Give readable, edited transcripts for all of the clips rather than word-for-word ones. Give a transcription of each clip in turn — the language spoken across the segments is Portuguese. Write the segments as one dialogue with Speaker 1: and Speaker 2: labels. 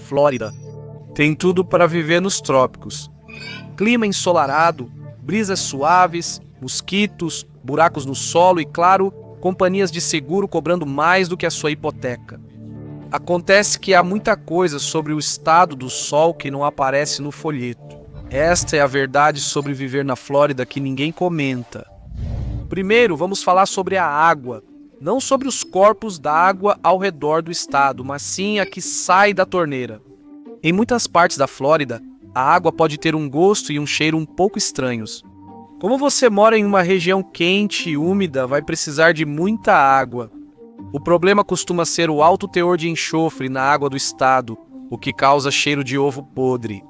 Speaker 1: Flórida. Tem tudo para viver nos trópicos. Clima ensolarado, brisas suaves, mosquitos, buracos no solo e, claro, companhias de seguro cobrando mais do que a sua hipoteca. Acontece que há muita coisa sobre o estado do sol que não aparece no folheto. Esta é a verdade sobre viver na Flórida que ninguém comenta. Primeiro, vamos falar sobre a água. Não sobre os corpos d'água ao redor do estado, mas sim a que sai da torneira. Em muitas partes da Flórida, a água pode ter um gosto e um cheiro um pouco estranhos. Como você mora em uma região quente e úmida, vai precisar de muita água. O problema costuma ser o alto teor de enxofre na água do estado, o que causa cheiro de ovo podre.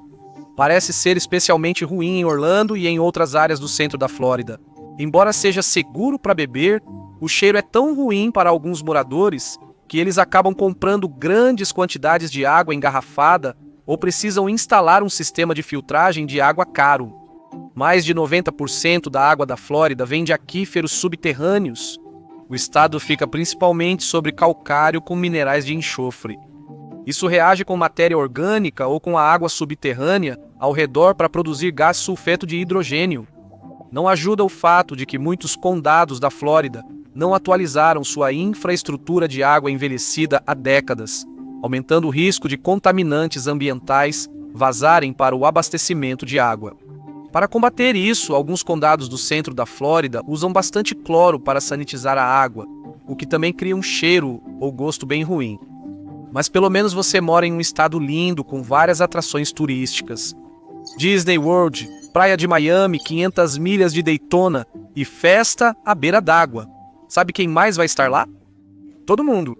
Speaker 1: Parece ser especialmente ruim em Orlando e em outras áreas do centro da Flórida. Embora seja seguro para beber, o cheiro é tão ruim para alguns moradores que eles acabam comprando grandes quantidades de água engarrafada ou precisam instalar um sistema de filtragem de água caro. Mais de 90% da água da Flórida vem de aquíferos subterrâneos. O estado fica principalmente sobre calcário com minerais de enxofre. Isso reage com matéria orgânica ou com a água subterrânea ao redor para produzir gás sulfeto de hidrogênio. Não ajuda o fato de que muitos condados da Flórida não atualizaram sua infraestrutura de água envelhecida há décadas, aumentando o risco de contaminantes ambientais vazarem para o abastecimento de água. Para combater isso, alguns condados do centro da Flórida usam bastante cloro para sanitizar a água, o que também cria um cheiro ou gosto bem ruim. Mas pelo menos você mora em um estado lindo com várias atrações turísticas. Disney World, praia de Miami, 500 milhas de Daytona e festa à beira d'água. Sabe quem mais vai estar lá? Todo mundo.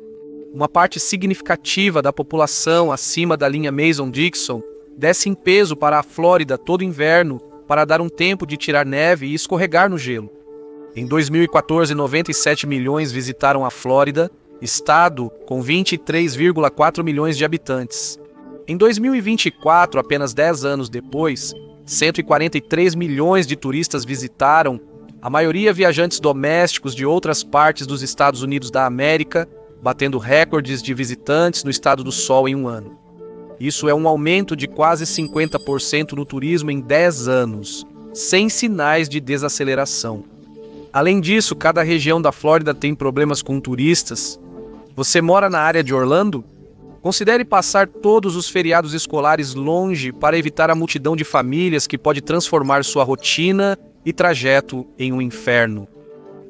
Speaker 1: Uma parte significativa da população acima da linha Mason-Dixon desce em peso para a Flórida todo inverno para dar um tempo de tirar neve e escorregar no gelo. Em 2014, 97 milhões visitaram a Flórida, estado com 23,4 milhões de habitantes. Em 2024, apenas 10 anos depois, 143 milhões de turistas visitaram, a maioria viajantes domésticos de outras partes dos Estados Unidos da América, batendo recordes de visitantes no Estado do Sol em um ano. Isso é um aumento de quase 50% no turismo em 10 anos, sem sinais de desaceleração. Além disso, cada região da Flórida tem problemas com turistas. Você mora na área de Orlando? Considere passar todos os feriados escolares longe para evitar a multidão de famílias que pode transformar sua rotina e trajeto em um inferno.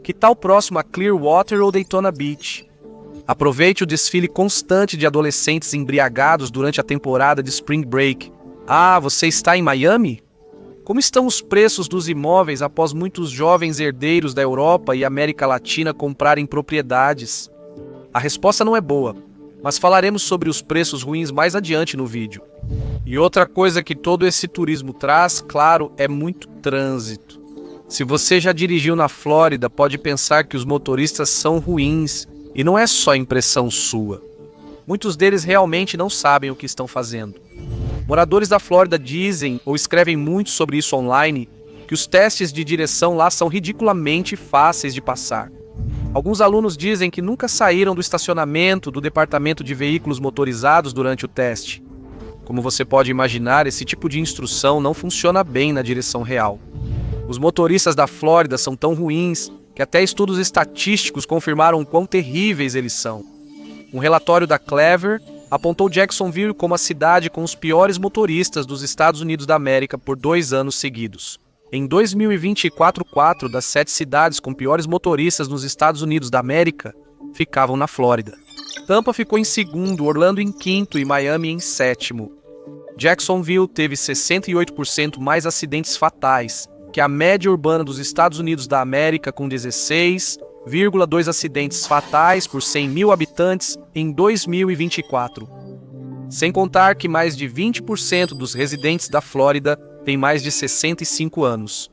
Speaker 1: Que tal próximo a Clearwater ou Daytona Beach? Aproveite o desfile constante de adolescentes embriagados durante a temporada de Spring Break. Ah, você está em Miami? Como estão os preços dos imóveis após muitos jovens herdeiros da Europa e América Latina comprarem propriedades? A resposta não é boa, mas falaremos sobre os preços ruins mais adiante no vídeo. E outra coisa que todo esse turismo traz, claro, é muito trânsito. Se você já dirigiu na Flórida, pode pensar que os motoristas são ruins, e não é só impressão sua. Muitos deles realmente não sabem o que estão fazendo. Moradores da Flórida dizem ou escrevem muito sobre isso online, que os testes de direção lá são ridiculamente fáceis de passar. Alguns alunos dizem que nunca saíram do estacionamento do departamento de veículos motorizados durante o teste. Como você pode imaginar, esse tipo de instrução não funciona bem na direção real. Os motoristas da Flórida são tão ruins que até estudos estatísticos confirmaram quão terríveis eles são. Um relatório da Clever apontou Jacksonville como a cidade com os piores motoristas dos Estados Unidos da América por 2 anos seguidos. Em 2024, 4 das 7 cidades com piores motoristas nos Estados Unidos da América ficavam na Flórida. Tampa ficou em segundo, Orlando em quinto e Miami em sétimo. Jacksonville teve 68% mais acidentes fatais que a média urbana dos Estados Unidos da América, com 16,2 acidentes fatais por 100 mil habitantes em 2024. Sem contar que mais de 20% dos residentes da Flórida têm mais de 65 anos.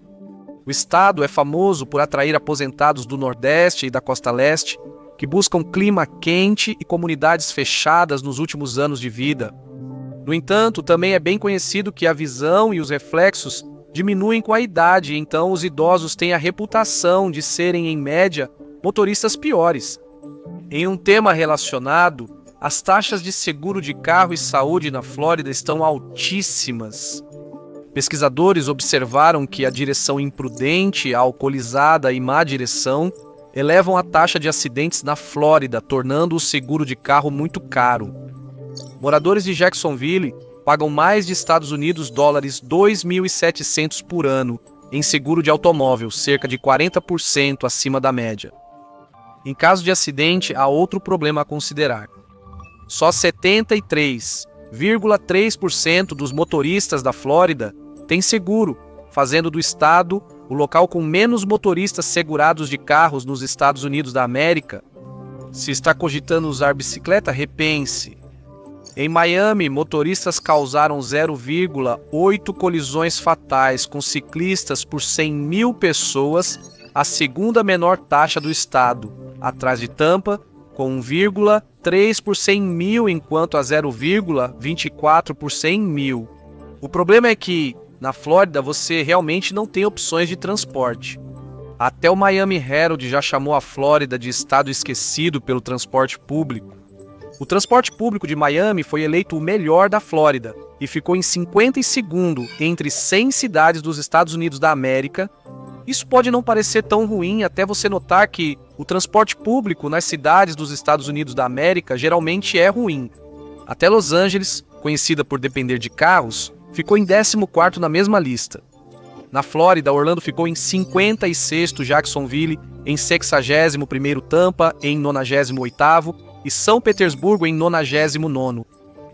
Speaker 1: O estado é famoso por atrair aposentados do Nordeste e da Costa Leste, que buscam clima quente e comunidades fechadas nos últimos anos de vida. No entanto, também é bem conhecido que a visão e os reflexos diminuem com a idade, então os idosos têm a reputação de serem, em média, motoristas piores. Em um tema relacionado, as taxas de seguro de carro e saúde na Flórida estão altíssimas. Pesquisadores observaram que a direção imprudente, a alcoolizada e má direção elevam a taxa de acidentes na Flórida, tornando o seguro de carro muito caro. Moradores de Jacksonville pagam mais de Estados Unidos dólares 2.700 por ano em seguro de automóvel, cerca de 40% acima da média. Em caso de acidente, há outro problema a considerar. Só 73,3% dos motoristas da Flórida têm seguro, fazendo do estado o local com menos motoristas segurados de carros nos Estados Unidos da América. Se está cogitando usar bicicleta, repense. Em Miami, motoristas causaram 0,8 colisões fatais com ciclistas por 100 mil pessoas, a segunda menor taxa do estado, atrás de Tampa, com 1,3 por 100 mil, enquanto a 0,24 por 100 mil. O problema é que, na Flórida, você realmente não tem opções de transporte. Até o Miami Herald já chamou a Flórida de estado esquecido pelo transporte público. O transporte público de Miami foi eleito o melhor da Flórida e ficou em 52º entre 100 cidades dos Estados Unidos da América. Isso pode não parecer tão ruim até você notar que o transporte público nas cidades dos Estados Unidos da América geralmente é ruim. Até Los Angeles, conhecida por depender de carros, ficou em 14º na mesma lista. Na Flórida, Orlando ficou em 56º, Jacksonville em 61º, Tampa em 98º e São Petersburgo em 99º.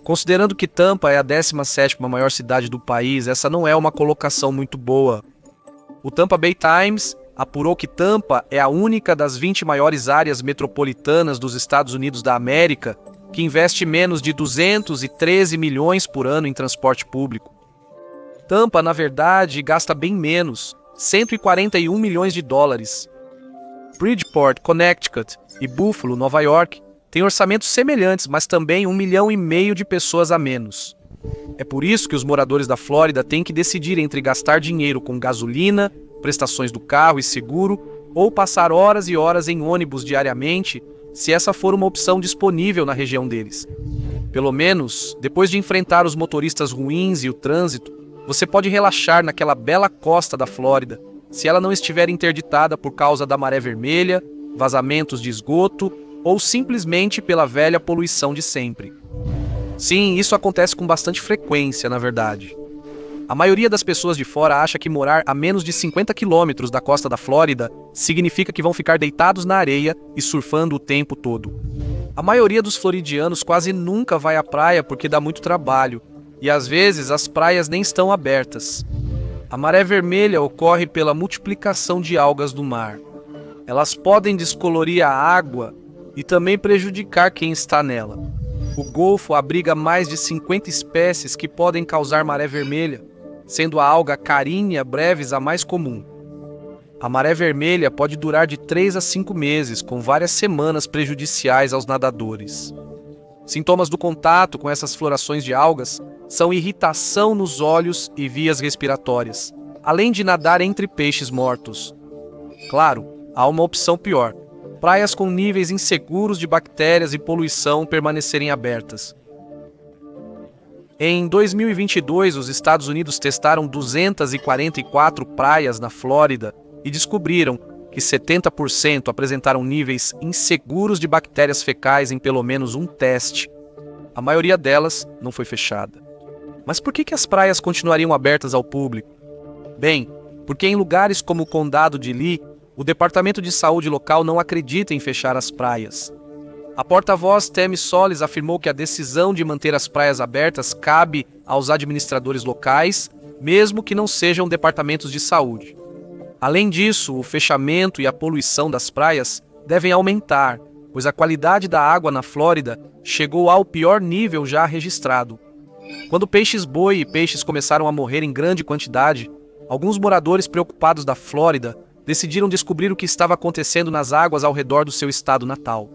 Speaker 1: Considerando que Tampa é a 17ª maior cidade do país, essa não é uma colocação muito boa. O Tampa Bay Times apurou que Tampa é a única das 20 maiores áreas metropolitanas dos Estados Unidos da América que investe menos de 213 milhões por ano em transporte público. Tampa, na verdade, gasta bem menos, 141 milhões de dólares. Bridgeport, Connecticut e Buffalo, Nova York, têm orçamentos semelhantes, mas também 1,5 milhão de pessoas a menos. É por isso que os moradores da Flórida têm que decidir entre gastar dinheiro com gasolina, prestações do carro e seguro, ou passar horas e horas em ônibus diariamente, se essa for uma opção disponível na região deles. Pelo menos, depois de enfrentar os motoristas ruins e o trânsito, você pode relaxar naquela bela costa da Flórida, se ela não estiver interditada por causa da maré vermelha, vazamentos de esgoto ou simplesmente pela velha poluição de sempre. Sim, isso acontece com bastante frequência, na verdade. A maioria das pessoas de fora acha que morar a menos de 50 quilômetros da costa da Flórida significa que vão ficar deitados na areia e surfando o tempo todo. A maioria dos floridianos quase nunca vai à praia porque dá muito trabalho, e às vezes as praias nem estão abertas. A maré vermelha ocorre pela multiplicação de algas no mar. Elas podem descolorir a água e também prejudicar quem está nela. O Golfo abriga mais de 50 espécies que podem causar maré vermelha, sendo a alga Carinha brevis a mais comum. A maré vermelha pode durar de 3 a 5 meses, com várias semanas prejudiciais aos nadadores. Sintomas do contato com essas florações de algas são irritação nos olhos e vias respiratórias, além de nadar entre peixes mortos. Claro, há uma opção pior: praias com níveis inseguros de bactérias e poluição permanecerem abertas. Em 2022, os Estados Unidos testaram 244 praias na Flórida e descobriram que 70% apresentaram níveis inseguros de bactérias fecais em pelo menos um teste. A maioria delas não foi fechada. Mas por que as praias continuariam abertas ao público? Bem, porque em lugares como o Condado de Lee, o Departamento de Saúde local não acredita em fechar as praias. A porta-voz Tammy Solis afirmou que a decisão de manter as praias abertas cabe aos administradores locais, mesmo que não sejam departamentos de saúde. Além disso, o fechamento e a poluição das praias devem aumentar, pois a qualidade da água na Flórida chegou ao pior nível já registrado. Quando peixes-boi e peixes começaram a morrer em grande quantidade, alguns moradores preocupados da Flórida decidiram descobrir o que estava acontecendo nas águas ao redor do seu estado natal.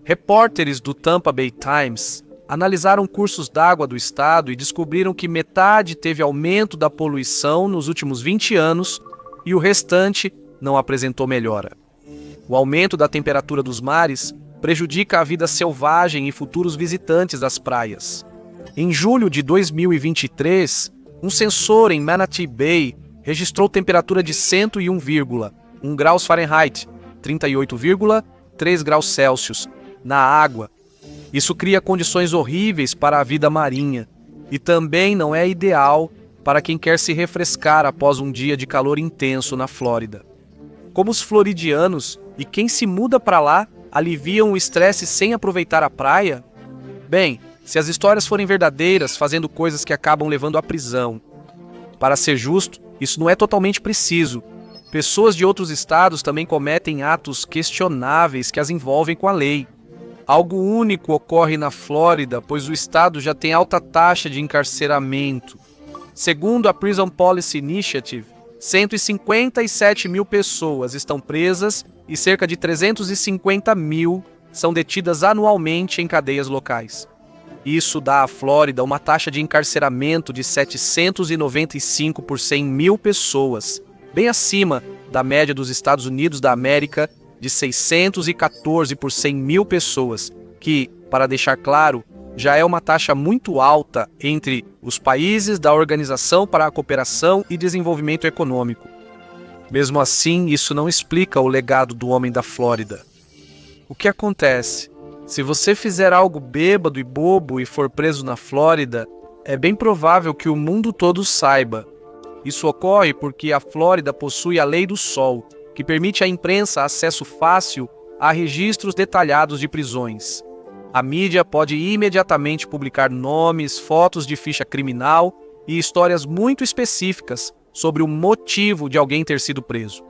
Speaker 1: Repórteres do Tampa Bay Times analisaram cursos d'água do estado e descobriram que metade teve aumento da poluição nos últimos 20 anos e o restante não apresentou melhora. O aumento da temperatura dos mares prejudica a vida selvagem e futuros visitantes das praias. Em julho de 2023, um sensor em Manatee Bay registrou temperatura de 101,1 graus Fahrenheit, 38,3 graus Celsius, na água. Isso cria condições horríveis para a vida marinha e também não é ideal para quem quer se refrescar após um dia de calor intenso na Flórida. Como os floridianos e quem se muda para lá aliviam o estresse sem aproveitar a praia? Bem, se as histórias forem verdadeiras, fazendo coisas que acabam levando à prisão. Para ser justo, isso não é totalmente preciso. Pessoas de outros estados também cometem atos questionáveis que as envolvem com a lei. Algo único ocorre na Flórida, pois o estado já tem alta taxa de encarceramento. Segundo a Prison Policy Initiative, 157 mil pessoas estão presas e cerca de 350 mil são detidas anualmente em cadeias locais. Isso dá à Flórida uma taxa de encarceramento de 795 por 100 mil pessoas, bem acima da média dos Estados Unidos da América, de 614 por 100 mil pessoas, que, para deixar claro, já é uma taxa muito alta entre os países da Organização para a Cooperação e Desenvolvimento Econômico. Mesmo assim, isso não explica o legado do homem da Flórida. O que acontece? Se você fizer algo bêbado e bobo e for preso na Flórida, é bem provável que o mundo todo saiba. Isso ocorre porque a Flórida possui a Lei do Sol, que permite à imprensa acesso fácil a registros detalhados de prisões. A mídia pode imediatamente publicar nomes, fotos de ficha criminal e histórias muito específicas sobre o motivo de alguém ter sido preso.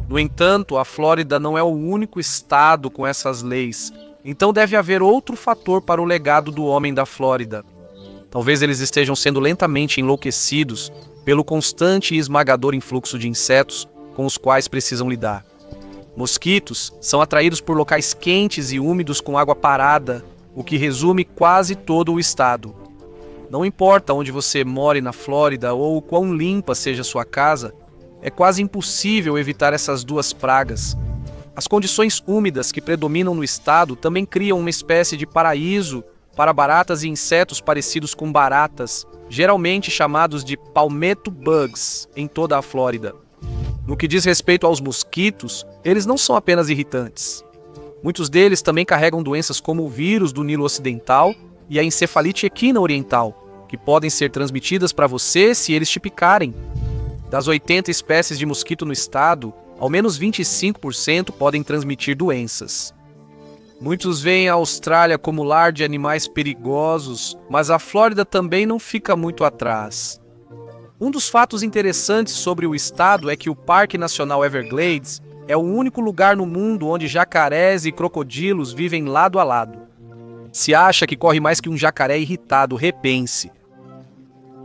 Speaker 1: No entanto, a Flórida não é o único estado com essas leis, então deve haver outro fator para o legado do homem da Flórida. Talvez eles estejam sendo lentamente enlouquecidos pelo constante e esmagador influxo de insetos com os quais precisam lidar. Mosquitos são atraídos por locais quentes e úmidos com água parada, o que resume quase todo o estado. Não importa onde você more na Flórida ou o quão limpa seja sua casa, é quase impossível evitar essas duas pragas. As condições úmidas que predominam no estado também criam uma espécie de paraíso para baratas e insetos parecidos com baratas, geralmente chamados de palmetto bugs, em toda a Flórida. No que diz respeito aos mosquitos, eles não são apenas irritantes. Muitos deles também carregam doenças como o vírus do Nilo Ocidental e a encefalite equina oriental, que podem ser transmitidas para você se eles te picarem. Das 80 espécies de mosquito no estado, ao menos 25% podem transmitir doenças. Muitos veem a Austrália como lar de animais perigosos, mas a Flórida também não fica muito atrás. Um dos fatos interessantes sobre o estado é que o Parque Nacional Everglades é o único lugar no mundo onde jacarés e crocodilos vivem lado a lado. Se acha que corre mais que um jacaré irritado, repense.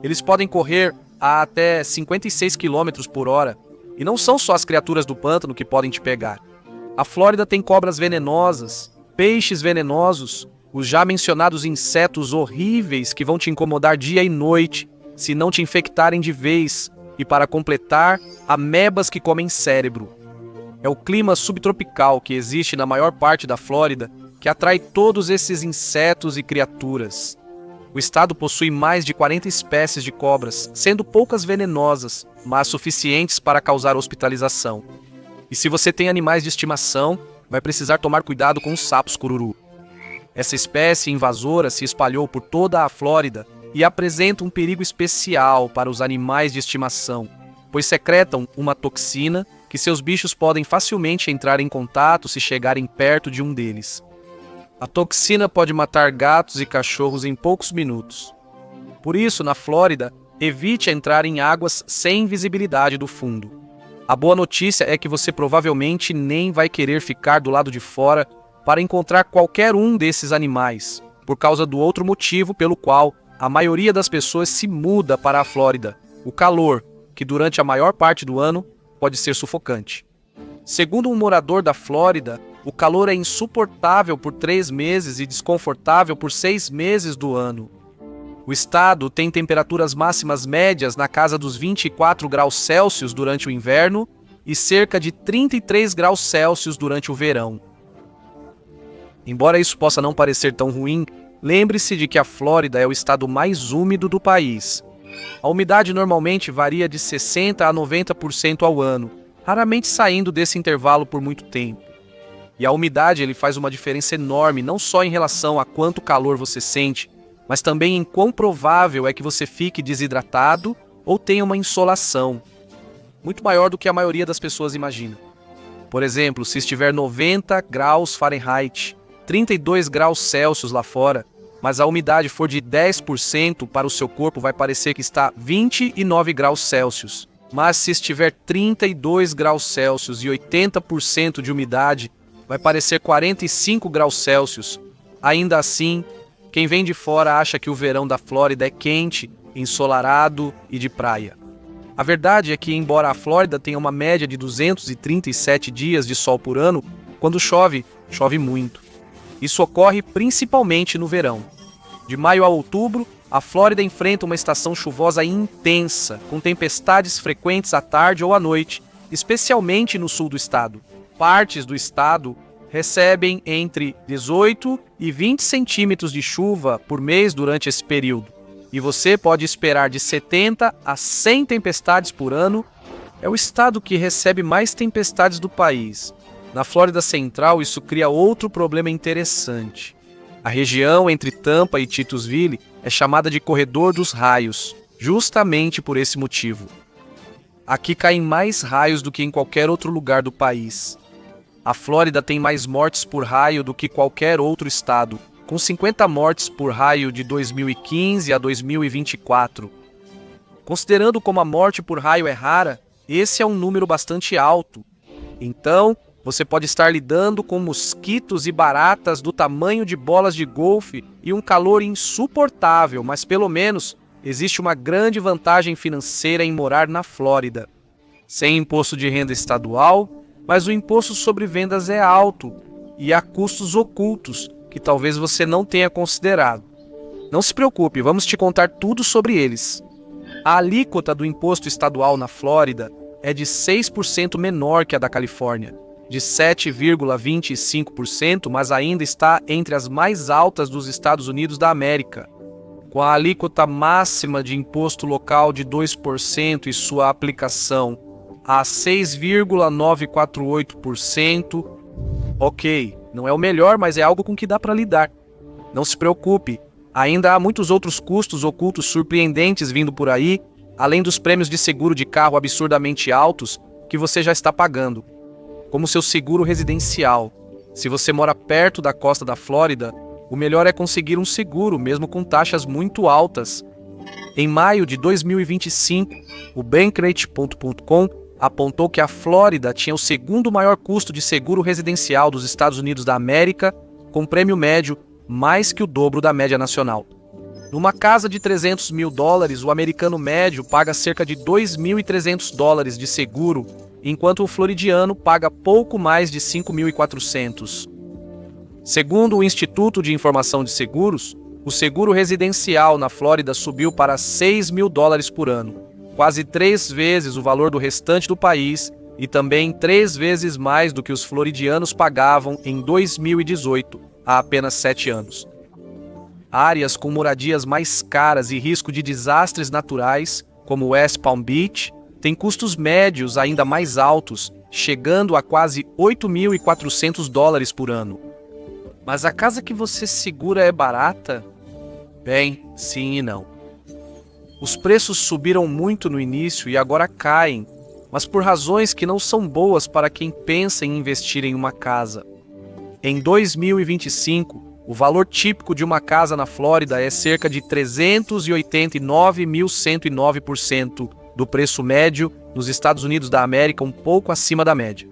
Speaker 1: Eles podem correr a até 56 km por hora, e não são só as criaturas do pântano que podem te pegar. A Flórida tem cobras venenosas, peixes venenosos, os já mencionados insetos horríveis que vão te incomodar dia e noite, se não te infectarem de vez, e para completar, amebas que comem cérebro. É o clima subtropical que existe na maior parte da Flórida que atrai todos esses insetos e criaturas. O estado possui mais de 40 espécies de cobras, sendo poucas venenosas, mas suficientes para causar hospitalização. E se você tem animais de estimação, vai precisar tomar cuidado com os sapos cururu. Essa espécie invasora se espalhou por toda a Flórida e apresenta um perigo especial para os animais de estimação, pois secretam uma toxina que seus bichos podem facilmente entrar em contato se chegarem perto de um deles. A toxina pode matar gatos e cachorros em poucos minutos. Por isso, na Flórida, evite entrar em águas sem visibilidade do fundo. A boa notícia é que você provavelmente nem vai querer ficar do lado de fora para encontrar qualquer um desses animais, por causa do outro motivo pelo qual a maioria das pessoas se muda para a Flórida: o calor, que durante a maior parte do ano pode ser sufocante. Segundo um morador da Flórida, o calor é insuportável por 3 meses e desconfortável por 6 meses do ano. O estado tem temperaturas máximas médias na casa dos 24 graus Celsius durante o inverno e cerca de 33 graus Celsius durante o verão. Embora isso possa não parecer tão ruim, lembre-se de que a Flórida é o estado mais úmido do país. A umidade normalmente varia de 60% a 90% ao ano, raramente saindo desse intervalo por muito tempo. E a umidade ele faz uma diferença enorme, não só em relação a quanto calor você sente, mas também em quão provável é que você fique desidratado ou tenha uma insolação, muito maior do que a maioria das pessoas imagina. Por exemplo, se estiver 90 graus Fahrenheit, 32 graus Celsius lá fora, mas a umidade for de 10%, para o seu corpo vai parecer que está 29 graus Celsius. Mas se estiver 32 graus Celsius e 80% de umidade, vai parecer 45 graus Celsius. Ainda assim, quem vem de fora acha que o verão da Flórida é quente, ensolarado e de praia. A verdade é que, embora a Flórida tenha uma média de 237 dias de sol por ano, quando chove, chove muito. Isso ocorre principalmente no verão. De maio a outubro, a Flórida enfrenta uma estação chuvosa intensa, com tempestades frequentes à tarde ou à noite, especialmente no sul do estado. Partes do estado recebem entre 18 e 20 centímetros de chuva por mês durante esse período. E você pode esperar de 70 a 100 tempestades por ano. É o estado que recebe mais tempestades do país. Na Flórida Central, isso cria outro problema interessante. A região entre Tampa e Titusville é chamada de Corredor dos Raios, justamente por esse motivo. Aqui caem mais raios do que em qualquer outro lugar do país. A Flórida tem mais mortes por raio do que qualquer outro estado, com 50 mortes por raio de 2015 a 2024. Considerando como a morte por raio é rara, esse é um número bastante alto. Então, você pode estar lidando com mosquitos e baratas do tamanho de bolas de golfe e um calor insuportável, mas pelo menos existe uma grande vantagem financeira em morar na Flórida. Sem imposto de renda estadual, mas o imposto sobre vendas é alto e há custos ocultos que talvez você não tenha considerado. Não se preocupe, vamos te contar tudo sobre eles. A alíquota do imposto estadual na Flórida é de 6% menor que a da Califórnia, de 7,25%, mas ainda está entre as mais altas dos Estados Unidos da América. Com a alíquota máxima de imposto local de 2% e sua aplicação a 6,948%, ok, não é o melhor, mas é algo com que dá para lidar. Não se preocupe, ainda há muitos outros custos ocultos surpreendentes vindo por aí, além dos prêmios de seguro de carro absurdamente altos que você já está pagando, como seu seguro residencial. Se você mora perto da costa da Flórida, o melhor é conseguir um seguro, mesmo com taxas muito altas. Em maio de 2025, o Bankrate.com apontou que a Flórida tinha o segundo maior custo de seguro residencial dos Estados Unidos da América, com prêmio médio mais que o dobro da média nacional. Numa casa de $300 mil, o americano médio paga cerca de $2.300 de seguro, enquanto o floridiano paga pouco mais de $5.400. Segundo o Instituto de Informação de Seguros, o seguro residencial na Flórida subiu para $6 mil por ano, quase 3 vezes o valor do restante do país e também 3 vezes mais do que os floridianos pagavam em 2018, há apenas 7 anos. Áreas com moradias mais caras e risco de desastres naturais, como West Palm Beach, têm custos médios ainda mais altos, chegando a quase $8.400 por ano. Mas a casa que você segura é barata? Bem, sim e não. Os preços subiram muito no início e agora caem, mas por razões que não são boas para quem pensa em investir em uma casa. Em 2025, o valor típico de uma casa na Flórida é cerca de 389.109% do preço médio nos Estados Unidos da América, um pouco acima da média.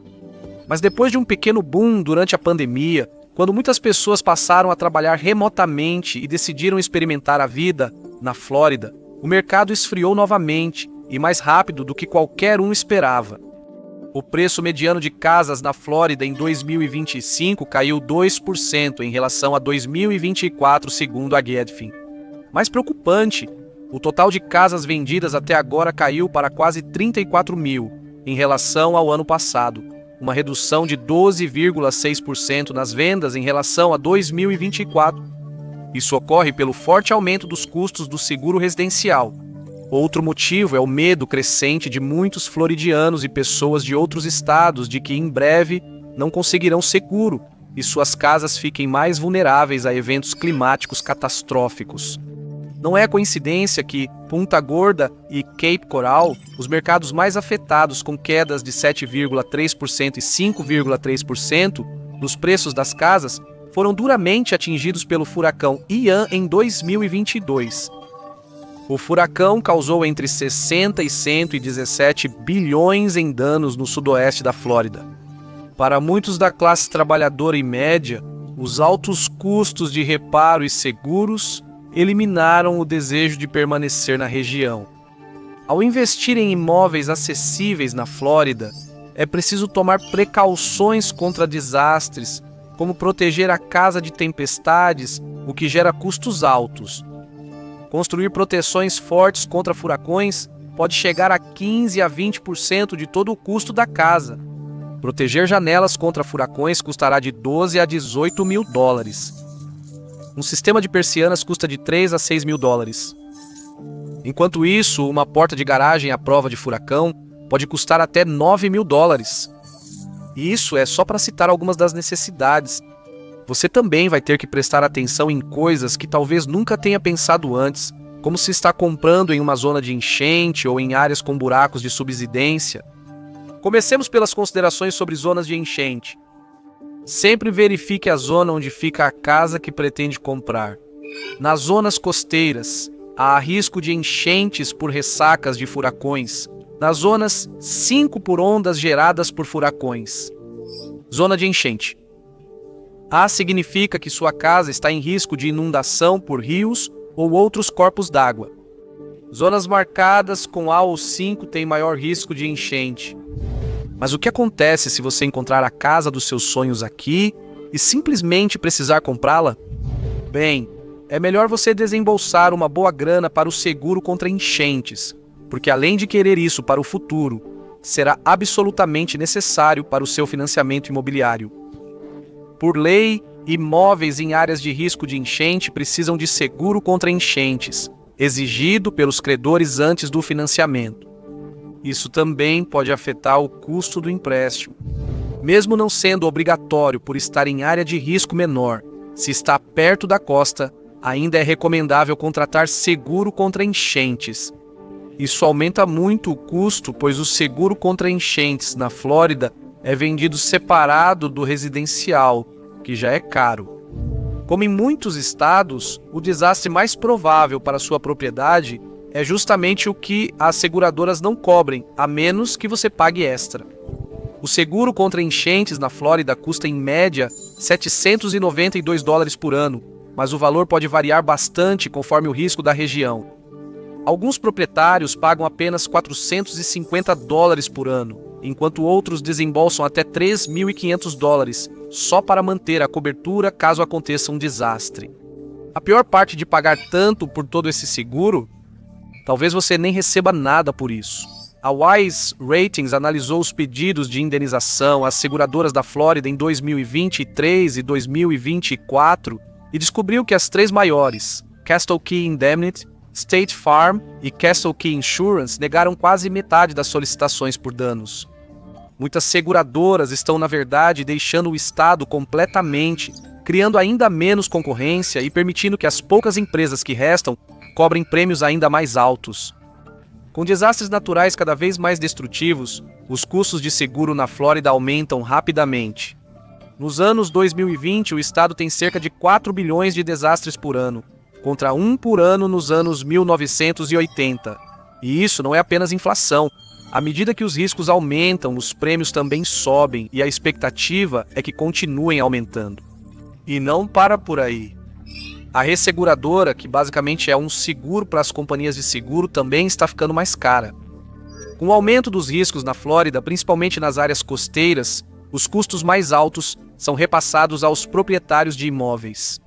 Speaker 1: Mas depois de um pequeno boom durante a pandemia, quando muitas pessoas passaram a trabalhar remotamente e decidiram experimentar a vida na Flórida, o mercado esfriou novamente e mais rápido do que qualquer um esperava. O preço mediano de casas na Flórida em 2025 caiu 2% em relação a 2024, segundo a Gedfin. Mais preocupante, o total de casas vendidas até agora caiu para quase 34 mil, em relação ao ano passado. uma redução de 12,6% nas vendas em relação a 2024. Isso ocorre pelo forte aumento dos custos do seguro residencial. Outro motivo é o medo crescente de muitos floridianos e pessoas de outros estados de que em breve não conseguirão seguro e suas casas fiquem mais vulneráveis a eventos climáticos catastróficos. Não é coincidência que Punta Gorda e Cape Coral, os mercados mais afetados com quedas de 7,3% e 5,3% nos preços das casas, foram duramente atingidos pelo furacão Ian em 2022. O furacão causou entre 60 e 117 bilhões em danos no sudoeste da Flórida. Para muitos da classe trabalhadora e média, os altos custos de reparo e seguros eliminaram o desejo de permanecer na região. Ao investir em imóveis acessíveis na Flórida, é preciso tomar precauções contra desastres, como proteger a casa de tempestades, o que gera custos altos. Construir proteções fortes contra furacões pode chegar a 15 a 20% de todo o custo da casa. Proteger janelas contra furacões custará de 12 a 18 mil dólares. Um sistema de persianas custa de 3 a 6 mil dólares. Enquanto isso, uma porta de garagem à prova de furacão pode custar até 9 mil dólares. E isso é só para citar algumas das necessidades. Você também vai ter que prestar atenção em coisas que talvez nunca tenha pensado antes, como se está comprando em uma zona de enchente ou em áreas com buracos de subsidência. Comecemos pelas considerações sobre zonas de enchente. Sempre verifique a zona onde fica a casa que pretende comprar. Nas zonas costeiras, há risco de enchentes por ressacas de furacões. Nas zonas 5 por ondas geradas por furacões. Zona de enchente. A significa que sua casa está em risco de inundação por rios ou outros corpos d'água. Zonas marcadas com A ou 5 têm maior risco de enchente. Mas o que acontece se você encontrar a casa dos seus sonhos aqui e simplesmente precisar comprá-la? Bem, é melhor você desembolsar uma boa grana para o seguro contra enchentes, porque além de querer isso para o futuro, será absolutamente necessário para o seu financiamento imobiliário. Por lei, imóveis em áreas de risco de enchente precisam de seguro contra enchentes, exigido pelos credores antes do financiamento. Isso também pode afetar o custo do empréstimo. Mesmo não sendo obrigatório por estar em área de risco menor, se está perto da costa, ainda é recomendável contratar seguro contra enchentes. Isso aumenta muito o custo, pois o seguro contra enchentes na Flórida é vendido separado do residencial, que já é caro. Como em muitos estados, o desastre mais provável para sua propriedade é justamente o que as seguradoras não cobrem, a menos que você pague extra. O seguro contra enchentes na Flórida custa em média $792 por ano, mas o valor pode variar bastante conforme o risco da região. Alguns proprietários pagam apenas $450 por ano, enquanto outros desembolsam até $3.500 só para manter a cobertura caso aconteça um desastre. A pior parte de pagar tanto por todo esse seguro, talvez você nem receba nada por isso. A Wise Ratings analisou os pedidos de indenização às seguradoras da Flórida em 2023 e 2024 e descobriu que as três maiores, Castle Key Indemnity, State Farm e Castle Key Insurance, negaram quase metade das solicitações por danos. Muitas seguradoras estão, na verdade, deixando o estado completamente, criando ainda menos concorrência e permitindo que as poucas empresas que restam cobrem prêmios ainda mais altos. Com desastres naturais cada vez mais destrutivos, os custos de seguro na Flórida aumentam rapidamente. Nos anos 2020, o estado tem cerca de 4 bilhões de desastres por ano, contra 1 por ano nos anos 1980. E isso não é apenas inflação. À medida que os riscos aumentam, os prêmios também sobem e a expectativa é que continuem aumentando. E não para por aí. A resseguradora, que basicamente é um seguro para as companhias de seguro, também está ficando mais cara. Com o aumento dos riscos na Flórida, principalmente nas áreas costeiras, os custos mais altos são repassados aos proprietários de imóveis.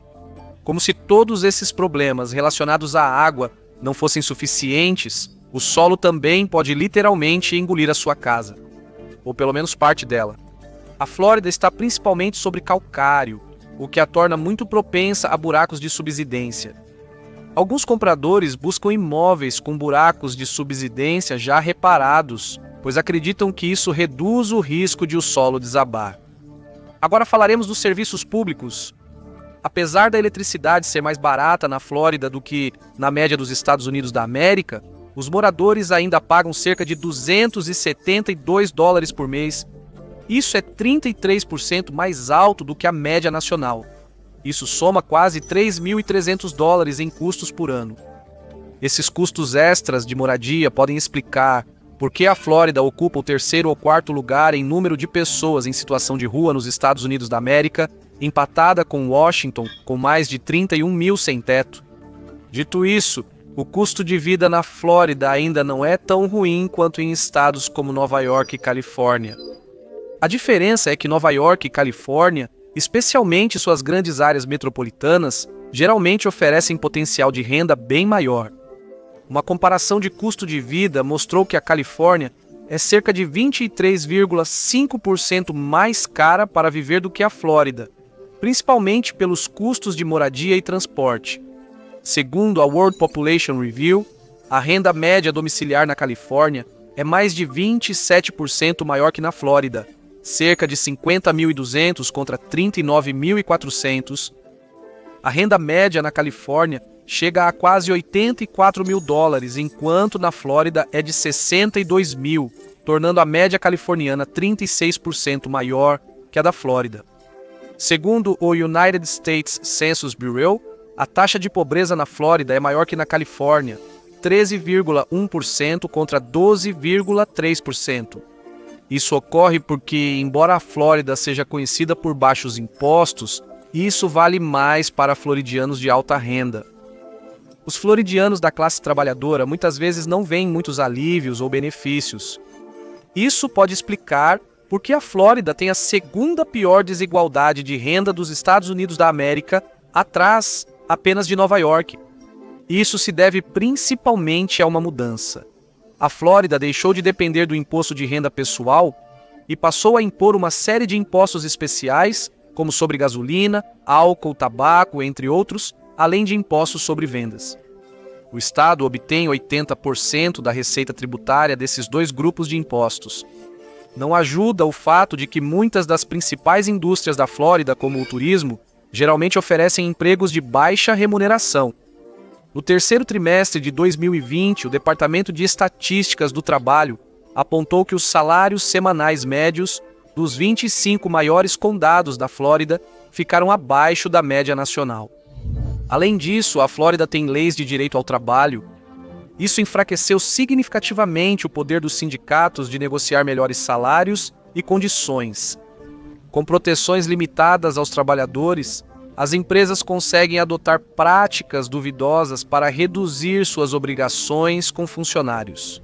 Speaker 1: Como se todos esses problemas relacionados à água não fossem suficientes, o solo também pode literalmente engolir a sua casa, ou pelo menos parte dela. A Flórida está principalmente sobre calcário, o que a torna muito propensa a buracos de subsidência. Alguns compradores buscam imóveis com buracos de subsidência já reparados, pois acreditam que isso reduz o risco de o solo desabar. Agora falaremos dos serviços públicos. Apesar da eletricidade ser mais barata na Flórida do que na média dos Estados Unidos da América, os moradores ainda pagam cerca de $272 por mês. Isso é 33% mais alto do que a média nacional. Isso soma quase $3.300 em custos por ano. Esses custos extras de moradia podem explicar por que a Flórida ocupa o terceiro ou quarto lugar em número de pessoas em situação de rua nos Estados Unidos da América, empatada com Washington, com mais de 31 mil sem teto. Dito isso, o custo de vida na Flórida ainda não é tão ruim quanto em estados como Nova York e Califórnia. A diferença é que Nova York e Califórnia, especialmente suas grandes áreas metropolitanas, geralmente oferecem potencial de renda bem maior. Uma comparação de custo de vida mostrou que a Califórnia é cerca de 23,5% mais cara para viver do que a Flórida, principalmente pelos custos de moradia e transporte. Segundo a World Population Review, a renda média domiciliar na Califórnia é mais de 27% maior que na Flórida, cerca de 50.200 contra 39.400. A renda média na Califórnia chega a quase $84 mil, enquanto na Flórida é de 62 mil, tornando a média californiana 36% maior que a da Flórida. Segundo o United States Census Bureau, a taxa de pobreza na Flórida é maior que na Califórnia, 13,1% contra 12,3%. Isso ocorre porque, embora a Flórida seja conhecida por baixos impostos, isso vale mais para floridianos de alta renda. Os floridianos da classe trabalhadora muitas vezes não veem muitos alívios ou benefícios. Isso pode explicar por que a Flórida tem a segunda pior desigualdade de renda dos Estados Unidos da América, atrás apenas de Nova York. Isso se deve principalmente a uma mudança. A Flórida deixou de depender do imposto de renda pessoal e passou a impor uma série de impostos especiais, como sobre gasolina, álcool, tabaco, entre outros, além de impostos sobre vendas. O Estado obtém 80% da receita tributária desses dois grupos de impostos. Não ajuda o fato de que muitas das principais indústrias da Flórida, como o turismo, geralmente oferecem empregos de baixa remuneração. No terceiro trimestre de 2020, o Departamento de Estatísticas do Trabalho apontou que os salários semanais médios dos 25 maiores condados da Flórida ficaram abaixo da média nacional. Além disso, a Flórida tem leis de direito ao trabalho. Isso enfraqueceu significativamente o poder dos sindicatos de negociar melhores salários e condições. Com proteções limitadas aos trabalhadores, as empresas conseguem adotar práticas duvidosas para reduzir suas obrigações com funcionários.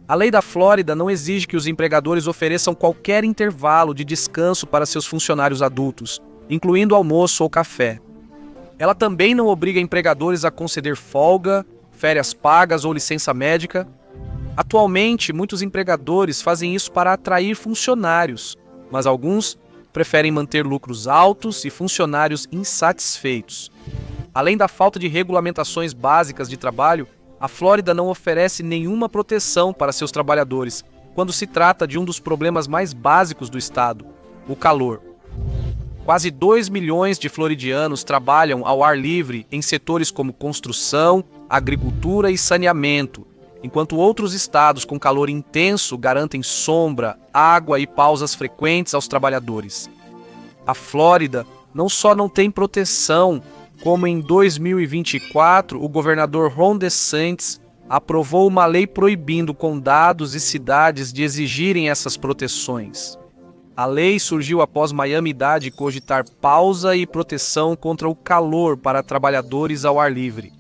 Speaker 1: A lei da Flórida não exige que os empregadores ofereçam qualquer intervalo de descanso para seus funcionários adultos, incluindo almoço ou café. Ela também não obriga empregadores a conceder folga, férias pagas ou licença médica. Atualmente, muitos empregadores fazem isso para atrair funcionários, mas alguns preferem manter lucros altos e funcionários insatisfeitos. Além da falta de regulamentações básicas de trabalho, a Flórida não oferece nenhuma proteção para seus trabalhadores quando se trata de um dos problemas mais básicos do estado, o calor. Quase 2 milhões de floridianos trabalham ao ar livre em setores como construção, agricultura e saneamento, enquanto outros estados com calor intenso garantem sombra, água e pausas frequentes aos trabalhadores. A Flórida não só não tem proteção, como em 2024 o governador Ron DeSantis aprovou uma lei proibindo condados e cidades de exigirem essas proteções. A lei surgiu após Miami-Dade cogitar pausa e proteção contra o calor para trabalhadores ao ar livre.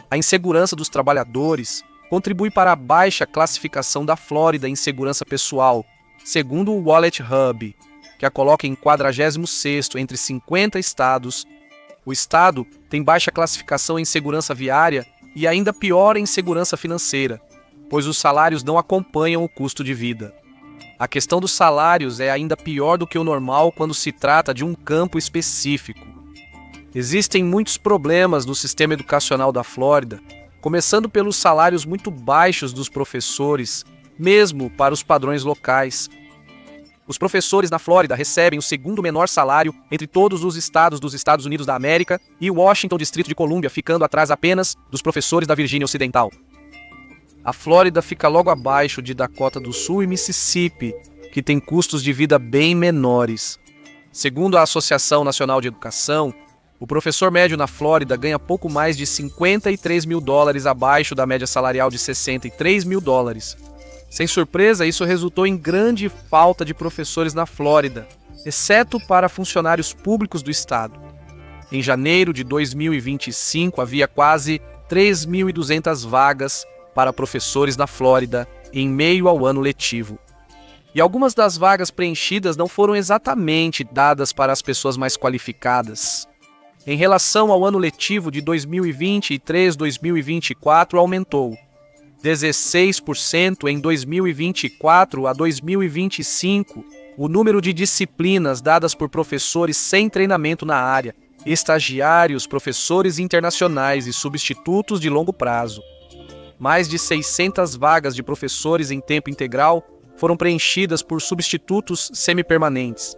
Speaker 1: A insegurança dos trabalhadores contribui para a baixa classificação da Flórida em segurança pessoal, segundo o Wallet Hub, que a coloca em 46º entre 50 estados. O estado tem baixa classificação em segurança viária e ainda pior em segurança financeira, pois os salários não acompanham o custo de vida. A questão dos salários é ainda pior do que o normal quando se trata de um campo específico. Existem muitos problemas no sistema educacional da Flórida, começando pelos salários muito baixos dos professores, mesmo para os padrões locais. Os professores na Flórida recebem o segundo menor salário entre todos os estados dos Estados Unidos da América e o Washington Distrito de Colômbia, ficando atrás apenas dos professores da Virgínia Ocidental. A Flórida fica logo abaixo de Dakota do Sul e Mississippi, que tem custos de vida bem menores. Segundo a Associação Nacional de Educação, o professor médio na Flórida ganha pouco mais de $53 mil abaixo da média salarial de $63 mil. Sem surpresa, isso resultou em grande falta de professores na Flórida, exceto para funcionários públicos do estado. Em janeiro de 2025, havia quase 3.200 vagas para professores na Flórida, em meio ao ano letivo. E algumas das vagas preenchidas não foram exatamente dadas para as pessoas mais qualificadas. Em relação ao ano letivo de 2023-2024, aumentou 16% em 2024 a 2025 o número de disciplinas dadas por professores sem treinamento na área, estagiários, professores internacionais e substitutos de longo prazo. Mais de 600 vagas de professores em tempo integral foram preenchidas por substitutos semipermanentes.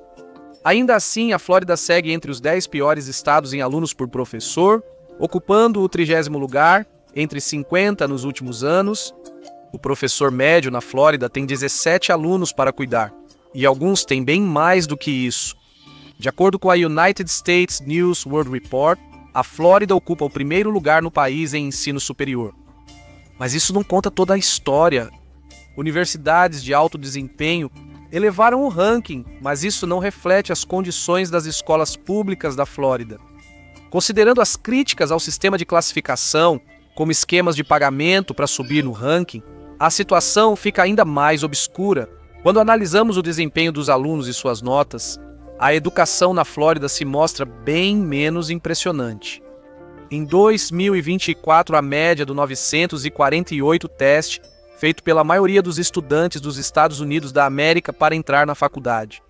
Speaker 1: Ainda assim, a Flórida segue entre os 10 piores estados em alunos por professor, ocupando o 30º lugar, entre 50 nos últimos anos. O professor médio na Flórida tem 17 alunos para cuidar, e alguns têm bem mais do que isso. De acordo com a United States News World Report, a Flórida ocupa o 1º lugar no país em ensino superior. Mas isso não conta toda a história. Universidades de alto desempenho elevaram o ranking, mas isso não reflete as condições das escolas públicas da Flórida. Considerando as críticas ao sistema de classificação, como esquemas de pagamento para subir no ranking, a situação fica ainda mais obscura. Quando analisamos o desempenho dos alunos e suas notas, a educação na Flórida se mostra bem menos impressionante. Em 2024, a média do 948 teste feito pela maioria dos estudantes dos Estados Unidos da América para entrar na faculdade.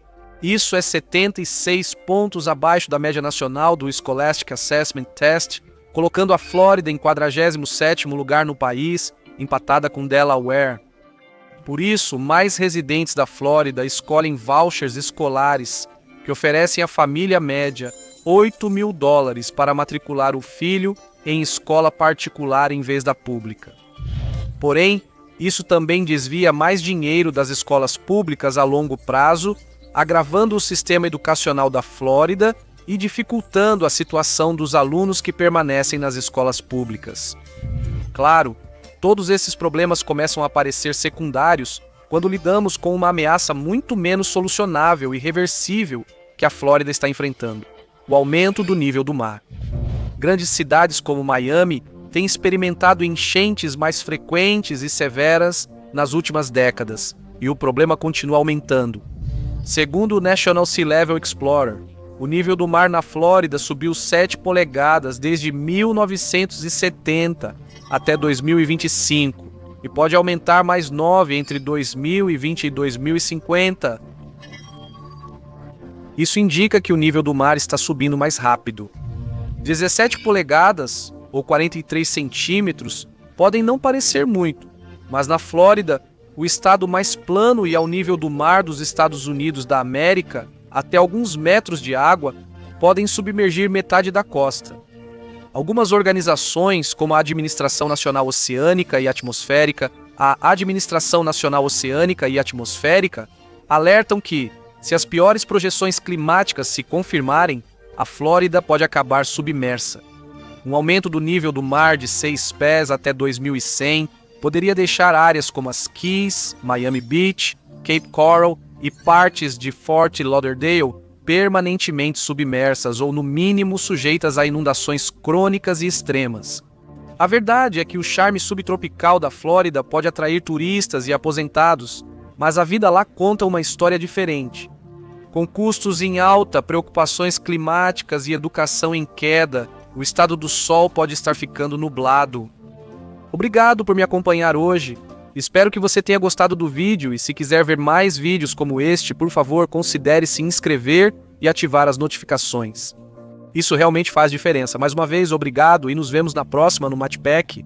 Speaker 1: Isso é 76 pontos abaixo da média nacional do Scholastic Assessment Test, colocando a Flórida em 47º lugar no país, empatada com Delaware. Por isso, mais residentes da Flórida escolhem vouchers escolares, que oferecem à família média $8 mil para matricular o filho em escola particular em vez da pública. Porém, isso também desvia mais dinheiro das escolas públicas a longo prazo, agravando o sistema educacional da Flórida e dificultando a situação dos alunos que permanecem nas escolas públicas. Claro, todos esses problemas começam a aparecer secundários quando lidamos com uma ameaça muito menos solucionável e reversível que a Flórida está enfrentando: o aumento do nível do mar. Grandes cidades como Miami têm experimentado enchentes mais frequentes e severas nas últimas décadas, e o problema continua aumentando. Segundo o National Sea Level Explorer, o nível do mar na Flórida subiu 7 polegadas desde 1970 até 2025 e pode aumentar mais 9 entre 2020 e 2050. Isso indica que o nível do mar está subindo mais rápido. 17 polegadas, ou 43 centímetros, podem não parecer muito, mas na Flórida, o estado mais plano e ao nível do mar dos Estados Unidos da América, até alguns metros de água, podem submergir metade da costa. Algumas organizações, como a Administração Nacional Oceânica e Atmosférica, a Administração Nacional Oceânica e Atmosférica, alertam que, se as piores projeções climáticas se confirmarem, a Flórida pode acabar submersa. Um aumento do nível do mar de 6 pés até 2100 poderia deixar áreas como as Keys, Miami Beach, Cape Coral e partes de Fort Lauderdale permanentemente submersas ou, no mínimo, sujeitas a inundações crônicas e extremas. A verdade é que o charme subtropical da Flórida pode atrair turistas e aposentados, mas a vida lá conta uma história diferente. Com custos em alta, preocupações climáticas e educação em queda, o estado do sol pode estar ficando nublado. Obrigado por me acompanhar hoje. Espero que você tenha gostado do vídeo e se quiser ver mais vídeos como este, por favor, considere se inscrever e ativar as notificações. Isso realmente faz diferença. Mais uma vez, obrigado e nos vemos na próxima no Matpack.